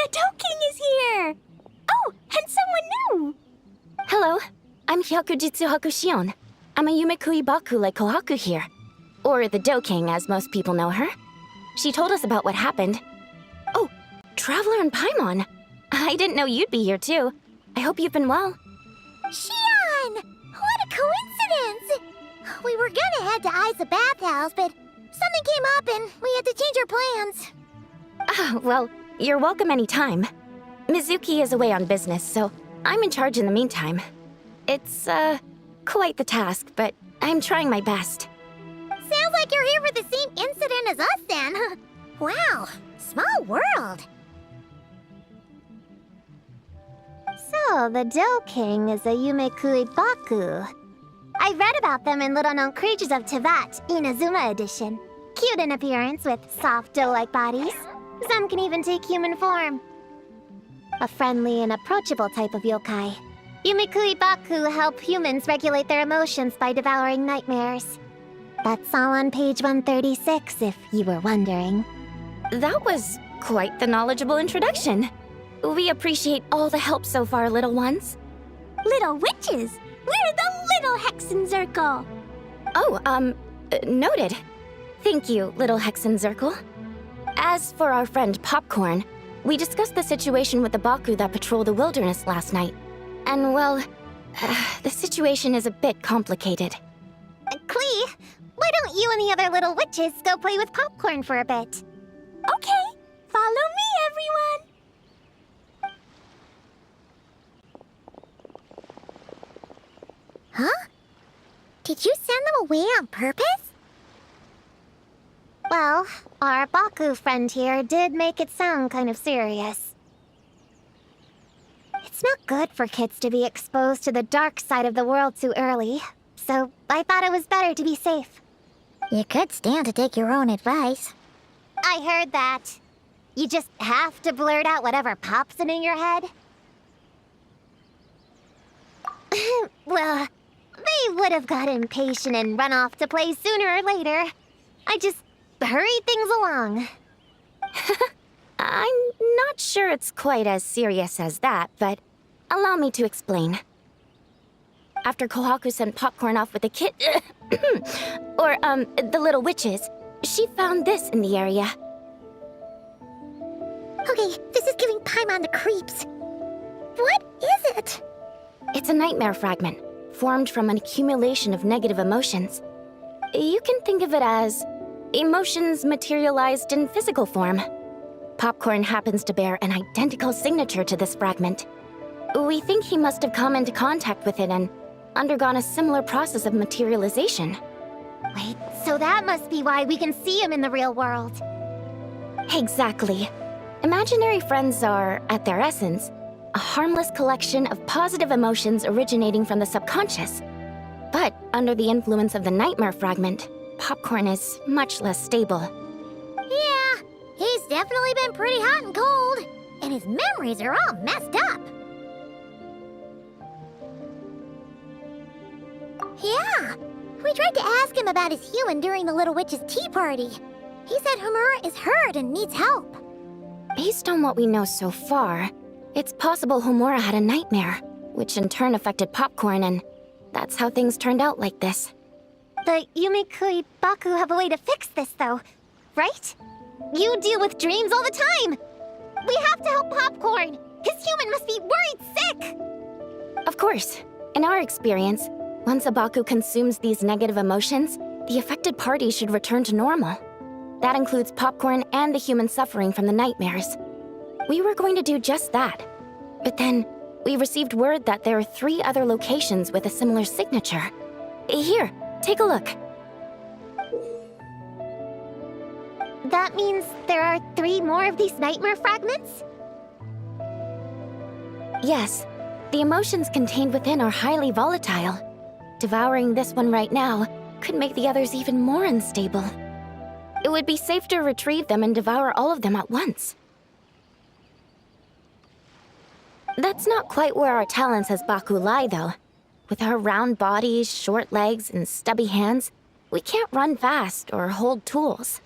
The Dough King is here! Oh, and someone new! Hello, I'm Hyakujitsu Hakushion. I'm a Yumekui Baku like Kohaku here. Or the Dough King, as most people know her. She told us about what happened. Oh, Traveler and Paimon. I didn't know you'd be here too. I hope you've been well. Shion! What a coincidence! We were gonna head to Aiza bathhouse, but something came up and we had to change our plans. Ah, well, you're welcome anytime. Mizuki is away on business, so I'm in charge in the meantime. It's, quite the task, but I'm trying my best. Sounds like you're here for the same incident as us then. Wow, small world. So, the Dough King is a Yumekui Baku. I read about them in Little Known Creatures of Tevat, Inazuma edition. Cute in appearance with soft dough-like bodies. Some can even take human form. A friendly and approachable type of yokai. Yumekui Baku help humans regulate their emotions by devouring nightmares. That's all on page 136, if you were wondering. That was quite the knowledgeable introduction. We appreciate all the help so far, little ones. Little witches! We're the Little Hexen Circle! Oh, noted. Thank you, little Hexen Circle. As for our friend Popcorn, we discussed the situation with the Baku that patrol the wilderness last night. And well, the situation is a bit complicated. Klee, why don't you and the other little witches go play with Popcorn for a bit? Okay, follow me, everyone! Huh? Did you send them away on purpose? Well, our Baku friend here did make it sound kind of serious. It's not good for kids to be exposed to the dark side of the world too early, so I thought it was better to be safe. You could stand to take your own advice. I heard that. You just have to blurt out whatever pops in your head. Well, they would have got impatient and run off to play sooner or later. I just hurried things along. I'm not sure it's quite as serious as that, but allow me to explain. After Kohaku sent Popcorn off with the kid... or, the little witches, she found this in the area. Okay, this is giving Paimon the creeps. What is it? It's a nightmare fragment, formed from an accumulation of negative emotions. You can think of it as emotions materialized in physical form. Popcorn happens to bear an identical signature to this fragment. We think he must have come into contact with it and undergone a similar process of materialization. Wait, so that must be why we can see him in the real world. Exactly. Imaginary friends are, at their essence, a harmless collection of positive emotions originating from the subconscious. But under the influence of the nightmare fragment, Popcorn is much less stable. Yeah, he's definitely been pretty hot and cold, and his memories are all messed up. Yeah, we tried to ask him about his human during the Little Witch's tea party. He said Homura is hurt and needs help. Based on what we know so far, it's possible Homura had a nightmare, which in turn affected Popcorn, and that's how things turned out like this. The Yumekui Baku have a way to fix this, though, right? You deal with dreams all the time! We have to help Popcorn! His human must be worried sick! Of course. In our experience, once a Baku consumes these negative emotions, the affected party should return to normal. That includes Popcorn and the human suffering from the nightmares. We were going to do just that. But then, we received word that there are 3 other locations with a similar signature. Here, take a look. That means there are 3 more of these nightmare fragments? Yes. The emotions contained within are highly volatile. Devouring this one right now could make the others even more unstable. It would be safe to retrieve them and devour all of them at once. That's not quite where our talents as Baku lie, though. With our round bodies, short legs, and stubby hands, we can't run fast or hold tools.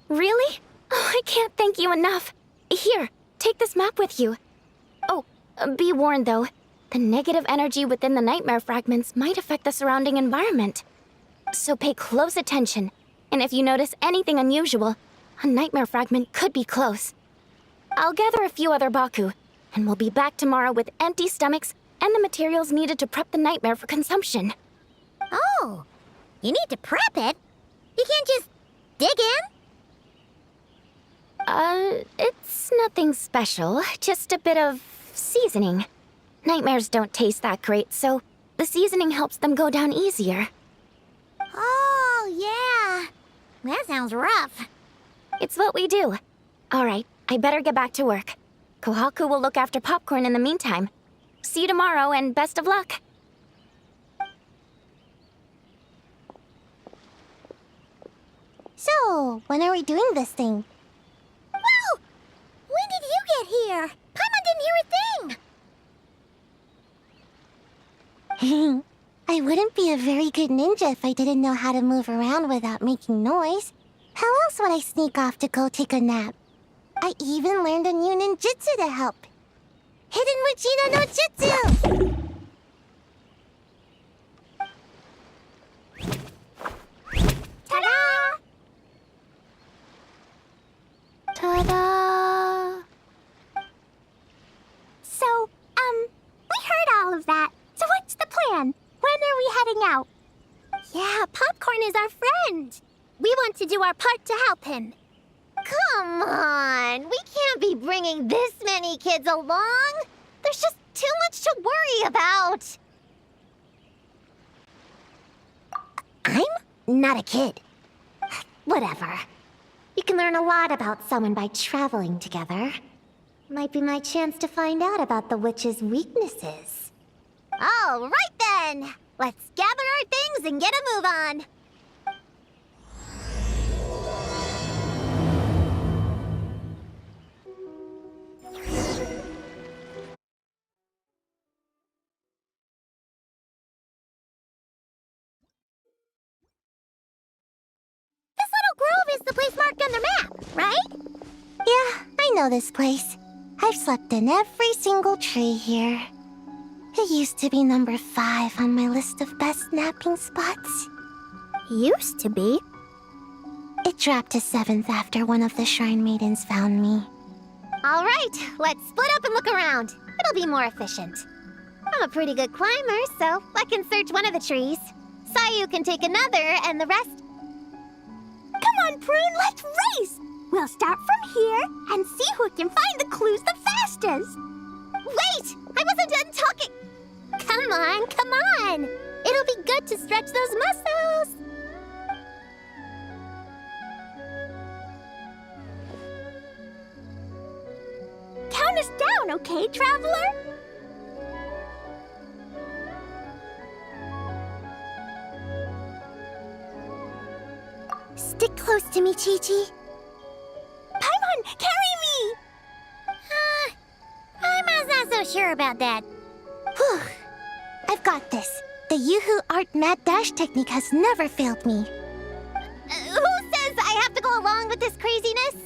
Really? Oh, I can't thank you enough. Here, take this map with you. Oh, be warned though. The negative energy within the nightmare fragments might affect the surrounding environment. So pay close attention, and if you notice anything unusual, a nightmare fragment could be close. I'll gather a few other Baku, and we'll be back tomorrow with empty stomachs and the materials needed to prep the nightmare for consumption. Oh, you need to prep it? You can't just dig in? It's nothing special, just a bit of seasoning. Nightmares don't taste that great, so the seasoning helps them go down easier. Oh, yeah. That sounds rough. It's what we do. All right, I better get back to work. Kohaku will look after popcorn in the meantime. See you tomorrow, and best of luck. So, when are we doing this thing? Whoa! When did you get here? Paimon didn't hear a thing! I wouldn't be a very good ninja if I didn't know how to move around without making noise. How else would I sneak off to go take a nap? I even learned a new ninjutsu to help. Hidden Wujina no Jutsu! Ta-da! Ta-da! So, we heard all of that. So what's the plan? When are we heading out? Yeah, Popcorn is our friend. We want to do our part to help him. Come on, we can't be bringing this many kids along. There's just too much to worry about. I'm not a kid. Whatever. You can learn a lot about someone by traveling together. Might be my chance to find out about the witch's weaknesses. All right then! Let's gather our things and get a move on. This little grove is the place marked on the map, right? Yeah, I know this place. I've slept in every single tree here. It used to be number 5 on my list of best napping spots. Used to be? It dropped to 7th after one of the Shrine Maidens found me. All right, let's split up and look around. It'll be more efficient. I'm a pretty good climber, so I can search one of the trees. Sayu can take another, and the rest... Come on, Prune, let's race! We'll start from here and see who can find the clues the fastest. Wait! I wasn't done talking! Come on, come on! It'll be good to stretch those muscles! Count us down, okay, traveler? Stick close to me, Chi-Chi. Paimon, carry me! Paimon's not so sure about that. Whew. I've got this. The Yoo-Hoo Art Mad Dash technique has never failed me. Who says I have to go along with this craziness?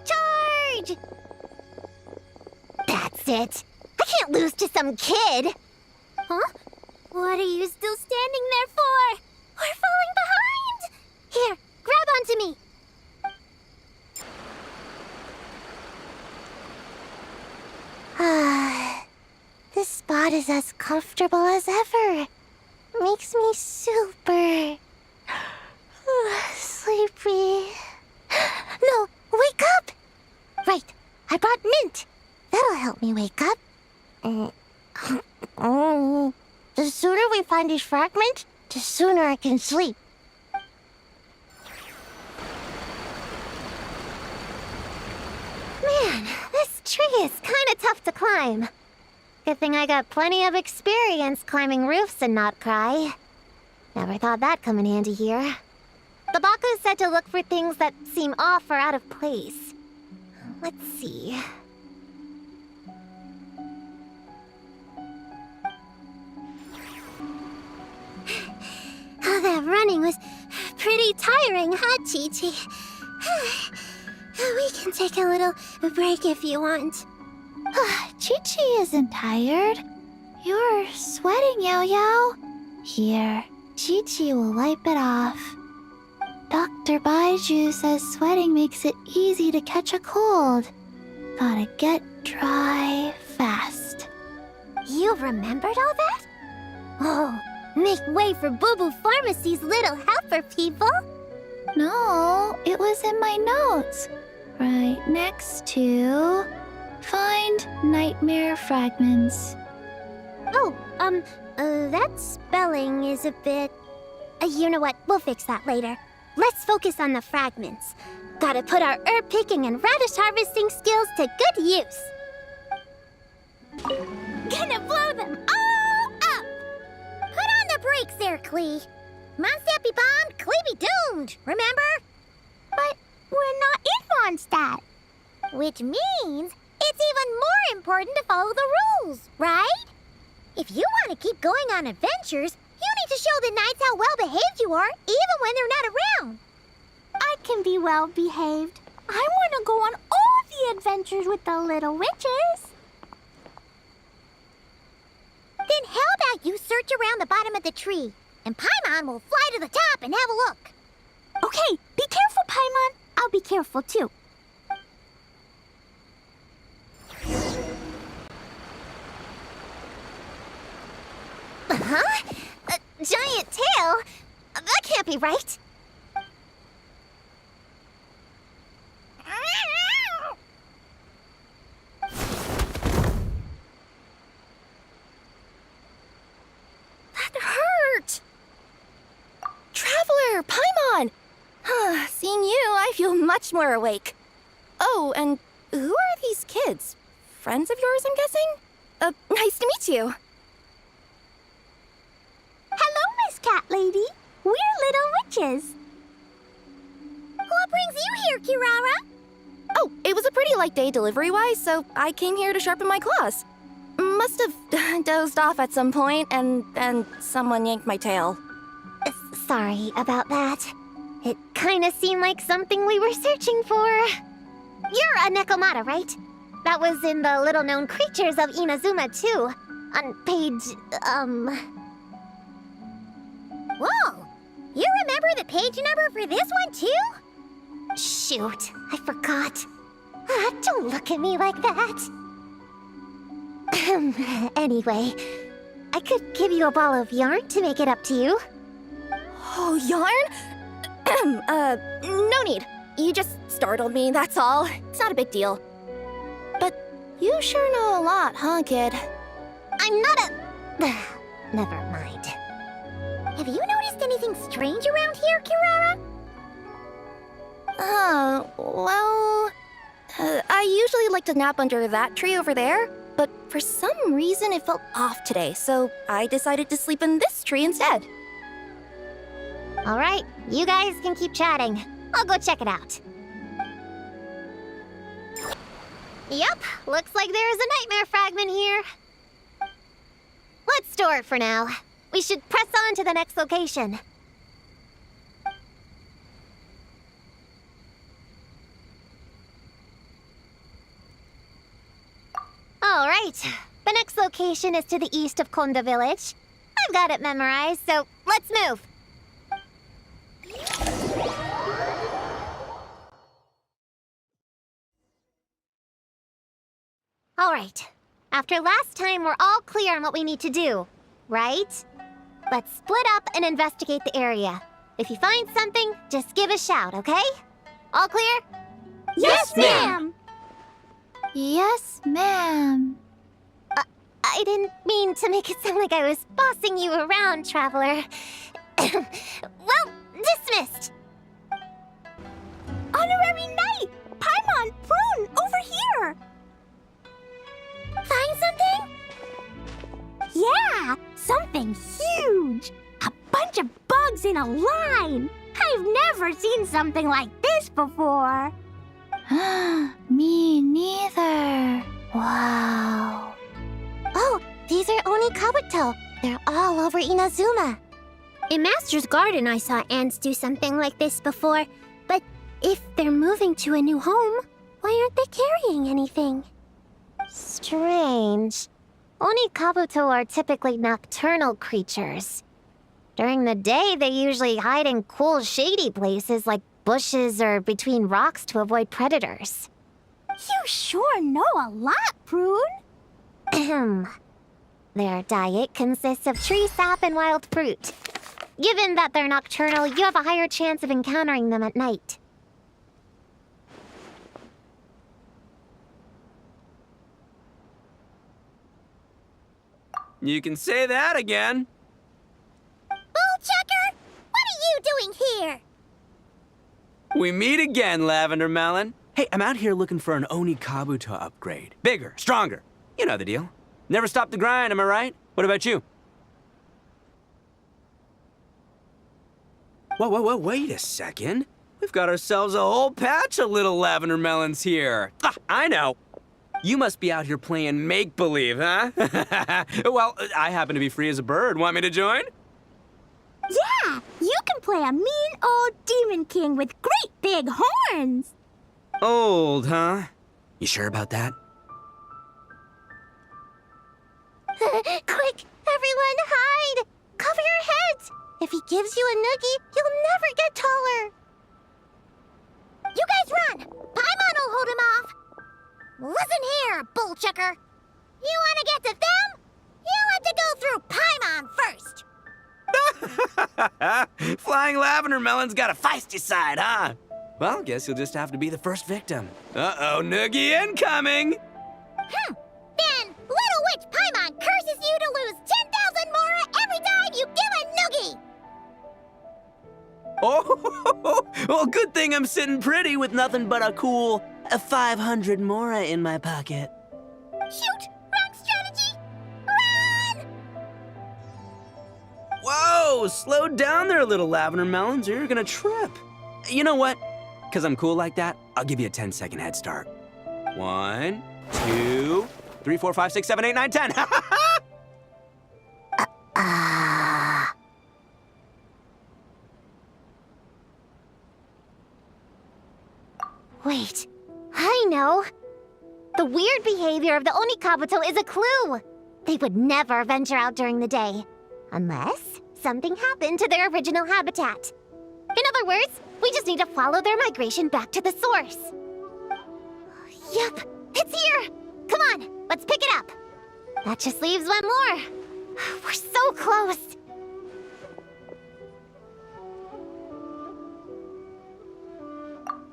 Charge! That's it. I can't lose to some kid. Huh? What are you still standing there for? We're falling behind! Here, grab onto me. This spot is as comfortable as ever. Makes me super sleepy. No, wake up! Right, I brought mint. That'll help me wake up. The sooner we find these fragments, the sooner I can sleep. Man, this tree is kind of tough to climb. Good thing I got plenty of experience climbing roofs and not cry. Never thought that'd come in handy here. The Baku said to look for things that seem off or out of place. Let's see. Oh, that running was pretty tiring, huh, Chi-Chi? We can take a little break if you want. Chi-Chi isn't tired. You're sweating, Yao-Yao. Here, Chi-Chi will wipe it off. Dr. Baiju says sweating makes it easy to catch a cold. Gotta get dry fast. You remembered all that? Oh, make way for Boo Boo Pharmacy's little helper, people! No, it was in my notes. Right next to... Find nightmare fragments. Oh, that spelling is a bit... you know what? We'll fix that later. Let's focus on the fragments. Gotta put our herb picking and radish harvesting skills to good use. Gonna blow them all up! Put on the brakes there, Klee. Mondstadt be bombed, Klee be doomed, remember? But we're not in Mondstadt. Which means it's even more important to follow the rules, right? If you want to keep going on adventures, you need to show the knights how well-behaved you are, even when they're not around. I can be well-behaved. I want to go on all the adventures with the little witches. Then how about you search around the bottom of the tree, and Paimon will fly to the top and have a look. Okay, be careful, Paimon. I'll be careful, too. Huh? A giant tail? That can't be right. That hurt! Traveler, Paimon! Seeing you, I feel much more awake. Oh, and who are these kids? Friends of yours, I'm guessing? Nice to meet you. Hello, Miss Cat Lady. We're little witches. What brings you here, Kirara? Oh, it was a pretty light day delivery-wise, so I came here to sharpen my claws. Must have dozed off at some point, and then someone yanked my tail. Sorry about that. It kinda seemed like something we were searching for. You're a Nekomata, right? That was in the little-known creatures of Inazuma, too. On page, Whoa! You remember the page number for this one, too? Shoot, I forgot. Don't look at me like that. Anyway, I could give you a ball of yarn to make it up to you. Oh, yarn? No need. You just startled me, that's all. It's not a big deal. But you sure know a lot, huh, kid? I'm not a... Never mind. Have you noticed anything strange around here, Kirara? Well... I usually like to nap under that tree over there, but for some reason it felt off today, so I decided to sleep in this tree instead. All right, you guys can keep chatting. I'll go check it out. Yep, looks like there's a nightmare fragment here. Let's store it for now. We should press on to the next location. All right, the next location is to the east of Konda Village. I've got it memorized, so let's move. All right, after last time, we're all clear on what we need to do, right? Let's split up and investigate the area. If you find something, just give a shout, okay? All clear? Yes, ma'am! Yes, ma'am. I didn't mean to make it sound like I was bossing you around, Traveler. Well, dismissed. Honorary Knight! Paimon, Prune, over here! Find something? Yeah, something huge! A bunch of bugs in a line! I've never seen something like this before! Me neither. Wow. Oh, these are Oni Kabuto. They're all over Inazuma. In Master's Garden, I saw ants do something like this before. But if they're moving to a new home, why aren't they carrying anything? Strange. Onikabuto are typically nocturnal creatures. During the day, they usually hide in cool, shady places like bushes or between rocks to avoid predators. You sure know a lot, Prune. Ahem. Their diet consists of tree sap and wild fruit. Given that they're nocturnal, you have a higher chance of encountering them at night. You can say that again. Bullchucker! What are you doing here? We meet again, Lavender Melon. Hey, I'm out here looking for an Onikabuto upgrade. Bigger, stronger. You know the deal. Never stop the grind, am I right? What about you? Whoa, wait a second. We've got ourselves a whole patch of little Lavender Melons here. Ah, I know. You must be out here playing make-believe, huh? Well, I happen to be free as a bird. Want me to join? Yeah, you can play a mean old demon king with great big horns. Old, huh? You sure about that? Quick, everyone hide! Cover your heads! If he gives you a noogie, you'll never get taller. You guys run! Paimon will hold him off! Listen here, Bullchucker. You want to get to them? You have to go through Paimon first. Flying Lavender Melon's got a feisty side, huh? Well, guess you'll just have to be the first victim. Uh-oh, noogie incoming! Then, Little Witch Paimon curses you to lose 10,000 mora every time you give a noogie! Oh, well, good thing I'm sitting pretty with nothing but a cool 500 mora in my pocket. Shoot! Wrong strategy! Run! Whoa, slow down there, little Lavender Melons, or you're gonna trip. You know what? Because I'm cool like that, I'll give you a 10-second head start. 1, 2, 3, 4, 5, 6, 7, 8, 9, 10. Wait, I know. The weird behavior of the Onikabuto is a clue. They would never venture out during the day, unless something happened to their original habitat. In other words, we just need to follow their migration back to the source. Yep, it's here! Come on, let's pick it up. That just leaves one more. We're so close.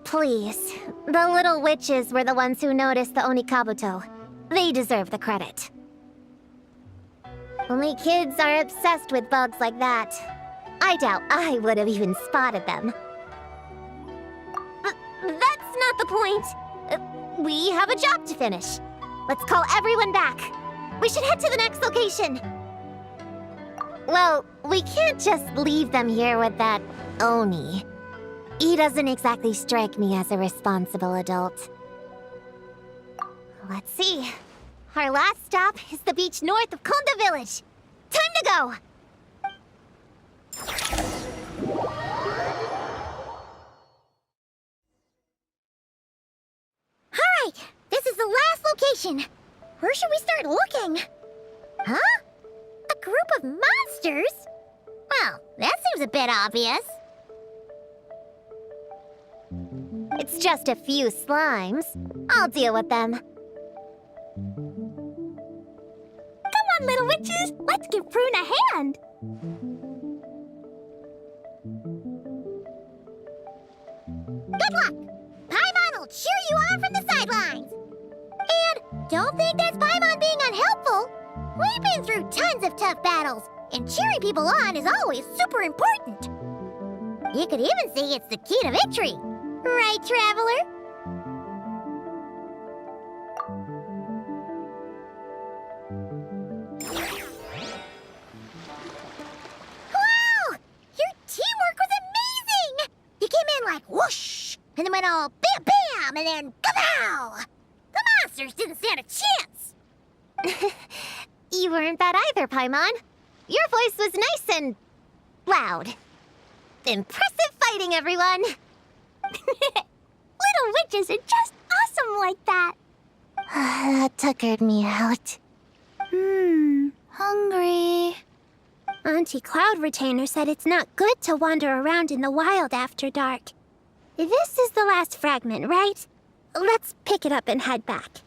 Please, the little witches were the ones who noticed the Onikabuto. They deserve the credit. Only kids are obsessed with bugs like that. I doubt I would have even spotted them. That's not the point. We have a job to finish. Let's call everyone back. We should head to the next location. Well, we can't just leave them here with that Oni. He doesn't exactly strike me as a responsible adult. Let's see. Our last stop is the beach north of Konda Village. Time to go! Alright, this is the last location. Where should we start looking? Huh? A group of monsters? Well, that seems a bit obvious. It's just a few slimes. I'll deal with them. Come on, little witches. Let's give Prune a hand. Good luck! Paimon will cheer you on from the sidelines. And don't think that's Paimon being unhelpful. We've been through tons of tough battles, and cheering people on is always super important. You could even say it's the key to victory. Right, Traveler? Wow! Your teamwork was amazing! You came in like whoosh, and then went all bam bam, and then kapow! The monsters didn't stand a chance! You weren't that either, Paimon. Your voice was nice and loud. Impressive fighting, everyone! Little witches are just awesome like that. That tuckered me out. Hungry. Auntie Cloud Retainer said it's not good to wander around in the wild after dark. This is the last fragment, right? Let's pick it up and head back.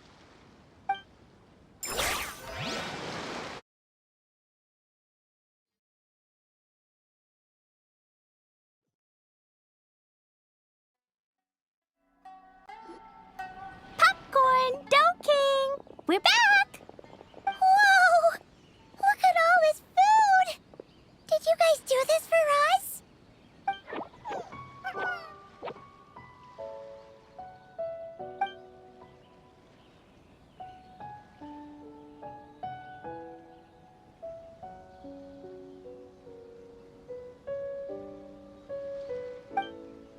Popcorn, Dough King! We're back! Whoa! Look at all this food! Did you guys do this for us?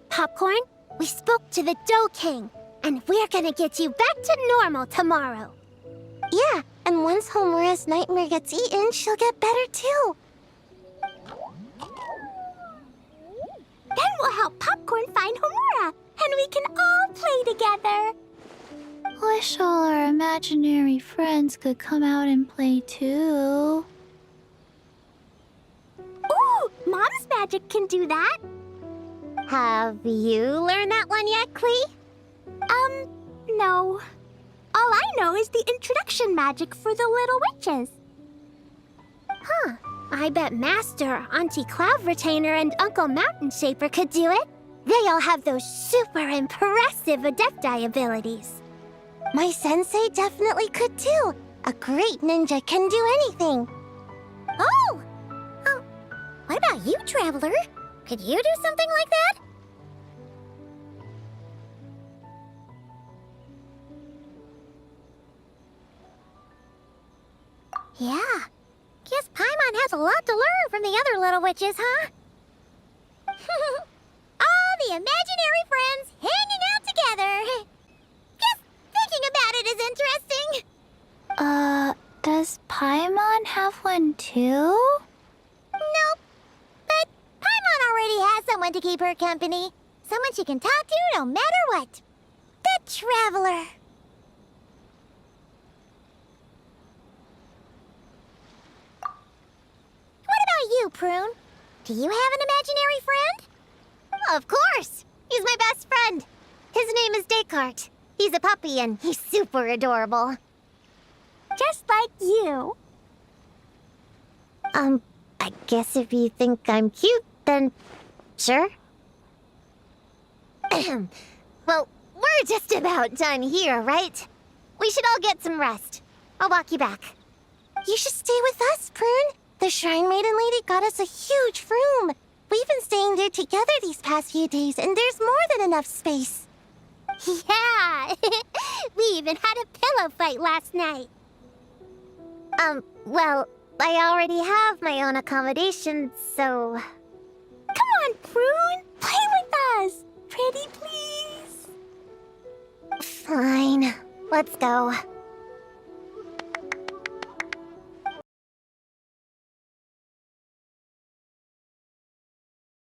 Popcorn, we spoke to the Dough King, and we're gonna get you back to normal tomorrow. Yeah, and once Homura's nightmare gets eaten, she'll get better too. Then we'll help Popcorn find Homura, and we can all play together. Wish all our imaginary friends could come out and play too. Ooh, Mom's magic can do that. Have you learned that one yet, Klee? No. All I know is the introduction magic for the little witches. Huh. I bet Master, Auntie Cloud Retainer, and Uncle Mountain Shaper could do it. They all have those super impressive Adepti abilities. My sensei definitely could too. A great ninja can do anything. Oh! What about you, Traveler? Could you do something like that? Yeah. Guess Paimon has a lot to learn from the other little witches, huh? All the imaginary friends hanging out together. Guess thinking about it is interesting. Does Paimon have one too? Nope. But Paimon already has someone to keep her company. Someone she can talk to no matter what. The Traveler. What about you, Prune? Do you have an imaginary friend? Of course. He's my best friend. His name is Descartes. He's a puppy and he's super adorable. Just like you. I guess if you think I'm cute, then sure. Well, we're just about done here, right? We should all get some rest. I'll walk you back. You should stay with us, Prune. The Shrine Maiden Lady got us a huge room. We've been staying there together these past few days, and there's more than enough space. Yeah! We even had a pillow fight last night. Well, I already have my own accommodation, so... Come on, Prune! Play with us! Pretty please? Fine. Let's go.